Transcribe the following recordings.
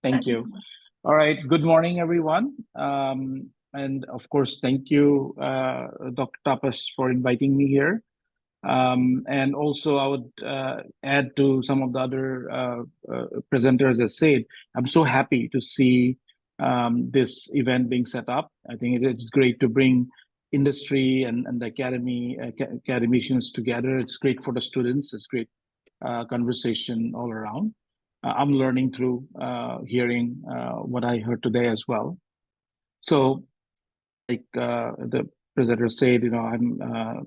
Thank you. All right. Good morning, everyone. And of course, thank you, Dr. Tapas, for inviting me here. And also, I would add to some of the other presenters as said, I'm so happy to see this event being set up. I think it's great to bring industry and the academicians together. It's great for the students. It's great conversation all around. I'm learning through hearing what I heard today as well. So, like the presenter said, I'm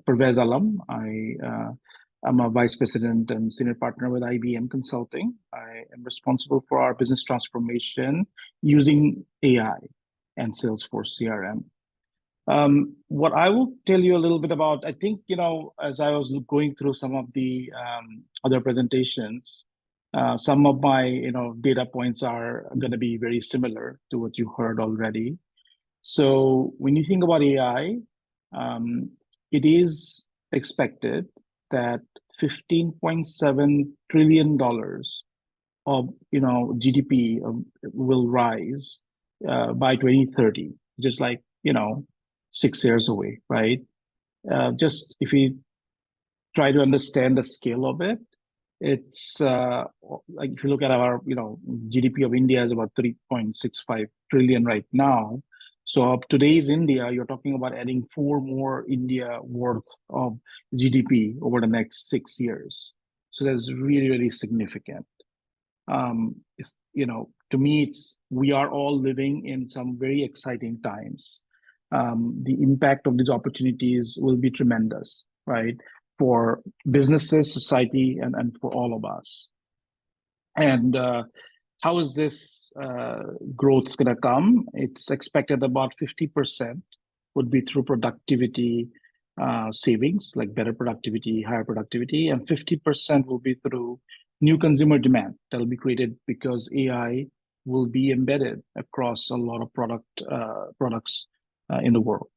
Pervez alum. I'm a vice president and senior partner with IBM Consulting. I am responsible for our business transformation using AI and Salesforce CRM. What I will tell you a little bit about, I think, as I was going through some of the other presentations, some of my, data points are going to be very similar to what you heard already. So when you think about AI, it is expected that $15.7 trillion of, GDP will rise by 2030, just like, 6 years away, right? Just if we try to understand the scale of it, it's like if you look at our, GDP of India is about 3.65 trillion right now. So of today's India, you're talking about adding 4 more India worth of GDP over the next 6 years. So that's really, really significant. To me, we are all living in some very exciting times. The impact of these opportunities will be tremendous, right? For businesses, society, and for all of us. And how is this growth going to come? It's expected about 50% would be through productivity savings, like better productivity, higher productivity, and 50% will be through new consumer demand that will be created because AI will be embedded across a lot of products in the world.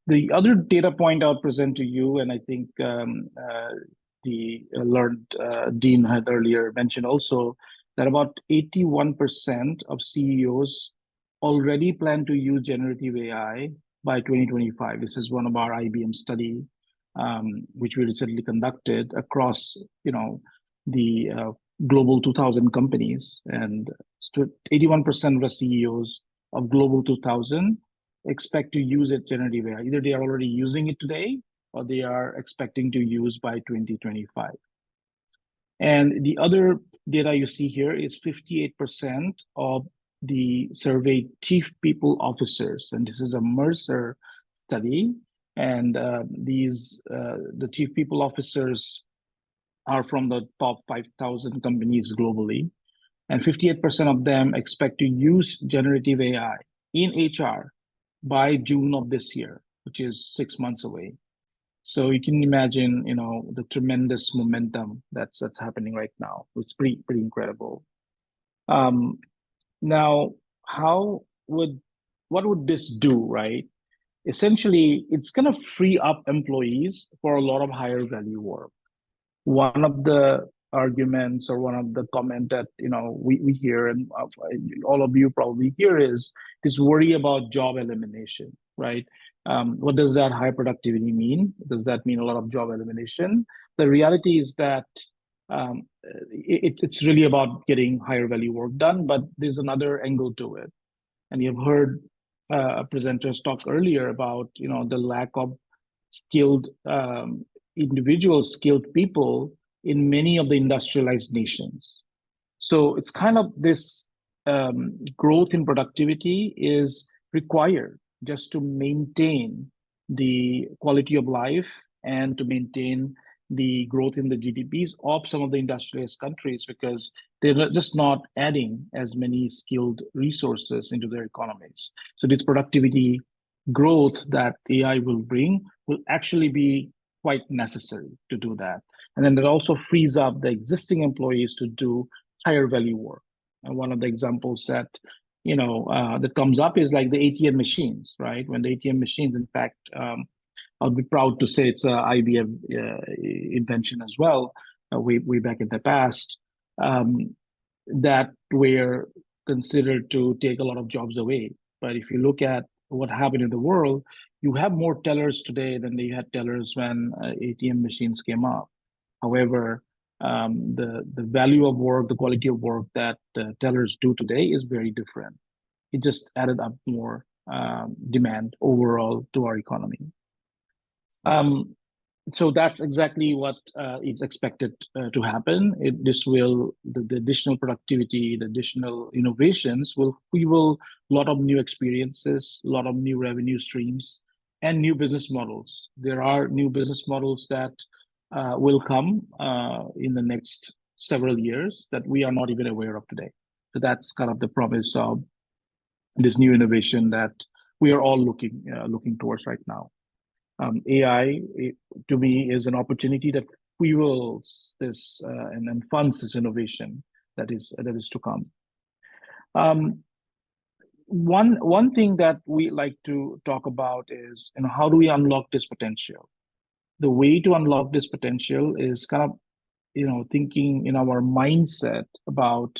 The other data point I'll present to you, and I think the learned Dean had earlier mentioned also, that about 81% of CEOs already plan to use generative AI by 2025. This is one of our IBM study, which we recently conducted across, the global 2000 companies, and 81% of the CEOs of global 2000 expect to use it generative AI. Either they are already using it today or they are expecting to use by 2025. And the other data you see here is 58% of the surveyed chief people officers, and this is a Mercer study. And the chief people officers are from the top 5,000 companies globally, and 58% of them expect to use generative AI in HR by June of this year, which is 6 months away. So you can imagine, the tremendous momentum that's happening right now. It's pretty incredible. Now, what would this do, right? Essentially, it's going to free up employees for a lot of higher value work. One of the arguments or one of the comment that we hear, and all of you probably hear, is this worry about job elimination, right? What does that high productivity mean? Does that mean a lot of job elimination? The reality is that it's really about getting higher value work done, but there's another angle to it. And you've heard presenters talk earlier about the lack of skilled skilled people in many of the industrialized nations. So it's kind of this growth in productivity is required just to maintain the quality of life and to maintain the growth in the GDPs of some of the industrialized countries, because they're just not adding as many skilled resources into their economies. So this productivity growth that AI will bring will actually be quite necessary to do that. And then that also frees up the existing employees to do higher value work. And one of the examples that that comes up is like the ATM machines, right? When the ATM machines, in fact, I'll be proud to say it's a IBM invention as well, way back in the past. that were considered to take a lot of jobs away. But if you look at what happened in the world, you have more tellers today than they had tellers when ATM machines came up. However, the value of work, the quality of work that tellers do today is very different. It just added up more demand overall to our economy. So that's exactly what is expected to happen. The additional productivity, the additional innovations will fuel a lot of new experiences, a lot of new revenue streams, and new business models. There are new business models that will come in the next several years that we are not even aware of today. So that's kind of the promise of this new innovation that we are all looking towards right now. AI, to me, is an opportunity that fuels this and funds this innovation that is to come. One thing that we like to talk about is, how do we unlock this potential? The way to unlock this potential is kind of, thinking in our mindset about,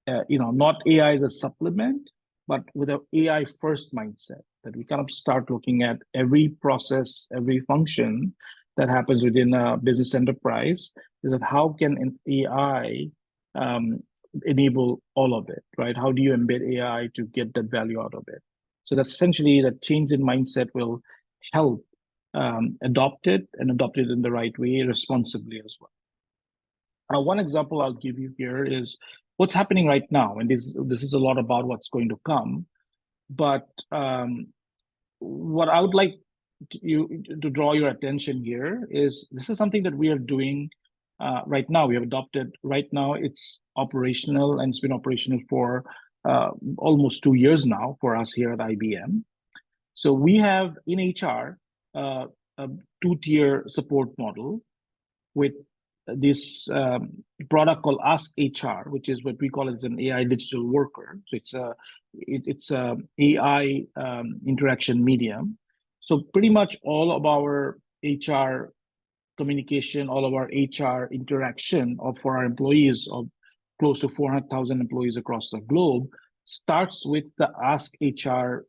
not AI as a supplement, but with an AI first mindset, that we kind of start looking at every process, every function that happens within a business enterprise, is that how can an AI enable all of it, right? How do you embed AI to get that value out of it? So that's essentially that change in mindset will help adopt it and adopt it in the right way, responsibly as well. One example I'll give you here is what's happening right now, and this is a lot about what's going to come. But what I would like to draw your attention here is this is something that we are doing right now. We have adopted right now. It's operational, and it's been operational for almost 2 years now for us here at IBM. So we have in HR a two-tier support model with this product called Ask HR, which is what we call as an AI digital worker. So it's a AI interaction medium. So pretty much all of our HR communication, all of our HR interaction for our employees, of close to 400,000 employees across the globe, starts with the Ask HR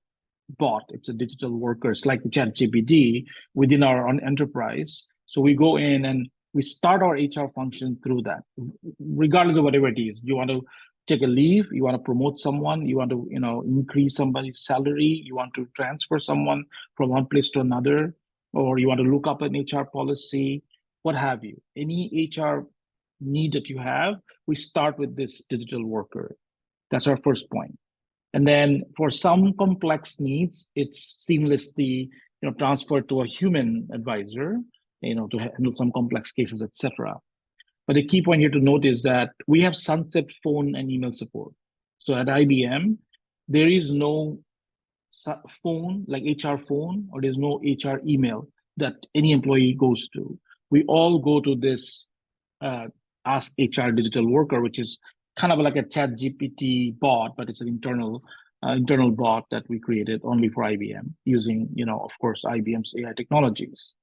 bot. It's a digital worker. It's like the ChatGPT within our own enterprise. So we go in and we start our HR function through that, regardless of whatever it is. You want to take a leave, you want to promote someone, you want to increase somebody's salary, you want to transfer someone from one place to another, or you want to look up an HR policy, what have you. Any HR need that you have, we start with this digital worker. That's our first point. And then for some complex needs, it's seamlessly transferred to a human advisor, to handle some complex cases, etc. But the key point here to note is that we have sunset phone and email support. So at IBM, there is no phone, like HR phone, or there's no HR email that any employee goes to. We all go to this Ask HR digital worker, which is kind of like a ChatGPT bot, but it's an internal bot that we created only for IBM using, of course, IBM's AI technologies.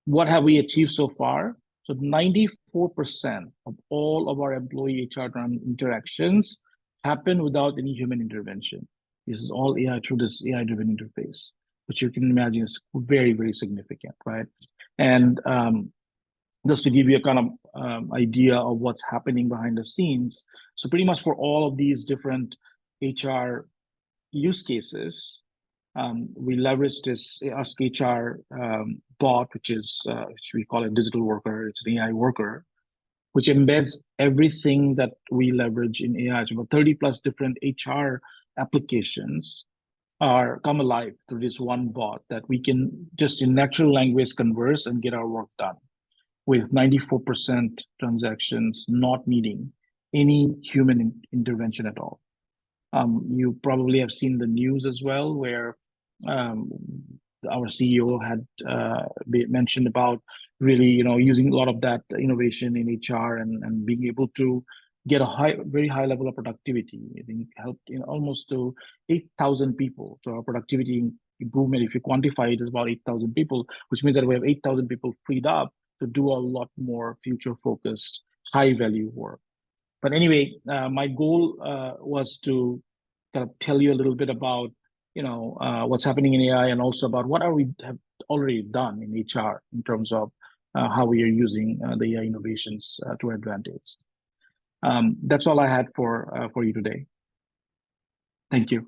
What have we achieved so far? So 94% of all of our employee HR interactions happen without any human intervention. This is all AI through this AI-driven interface, which you can imagine is very, very significant, right? And just to give you a kind of idea of what's happening behind the scenes. So pretty much for all of these different HR use cases, we leverage this Ask HR bot, which we call a digital worker. It's an AI worker, which embeds everything that we leverage in AI. So about 30 plus different HR applications come alive through this one bot that we can just in natural language converse and get our work done, with 94% transactions not needing any human intervention at all. You probably have seen the news as well, where our CEO had mentioned about really, using a lot of that innovation in HR and being able to get a very high level of productivity. I think helped almost to 8,000 people. So our productivity improvement, if you quantify it, is about 8,000 people, which means that we have 8,000 people freed up to do a lot more future-focused, high-value work. But anyway, my goal was to kind of tell you a little bit about what's happening in AI, and also about what we have already done in HR in terms of how we are using the AI innovations to our advantage. That's all I had for you today. Thank you.